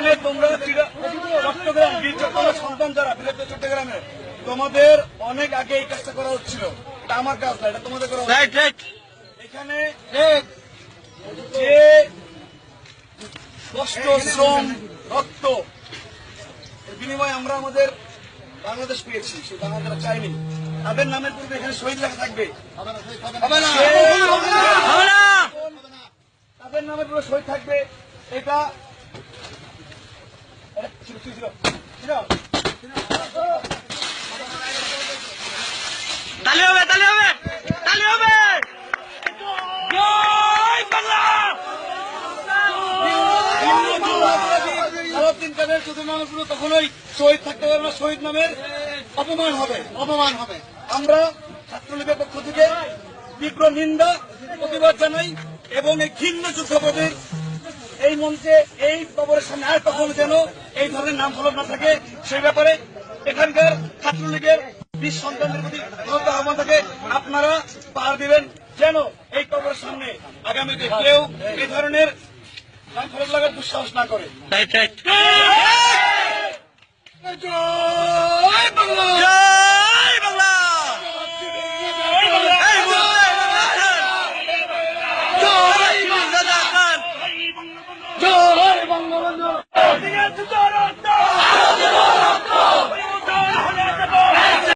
এখানে তোমরা চট্টগ্রাম বীর চট্টগ্রামের সন্তান যারা বৃহত্তর চট্টগ্রামে, তোমাদের অনেক আগে এই কাজটা করা হচ্ছিল। এটা আমার কাজ না, এটা তোমাদের করা হচ্ছে। এখানে যে কষ্ট, শ্রম, রক্ত বিনিময়ে আমরা আমাদের বাংলাদেশ পেয়েছি, সেই বাংলাদেশ চাইনি। তাদের নামের পূর্বে এখানে শহীদ লেখা থাকবে, তাদের নামের পূর্বে শহীদ থাকবে। এটা তালি হবে, তালি হবে, তালি হবে। জয় বাংলা। যদি নামের পুরো তখনই শহীদ থাকতে পারবে না, শহীদ নামের অপমান হবে, অপমান হবে। আমরা ছাত্রলীগের পক্ষ থেকে তীব্র নিন্দা প্রতিবাদ জানাই এবং এই ঘৃণ্য যুদ্ধপদের এই মঞ্চে এই কবরের সামনে আর কখনো যেন এই ধরনের নাম ফলক না থাকে, সেই ব্যাপারে এখানকার ছাত্রলীগের বীর সন্তানদের প্রতি আহ্বান থাকে, আপনারা পাহাড় দিবেন যেন এই কবরের সামনে আগামীতে কেউ এই ধরনের নাম ফলক লাগার দুঃসাহস না করে। জয় বাংলা, জয় বাংলা। জয় বঙ্গবন্ধু।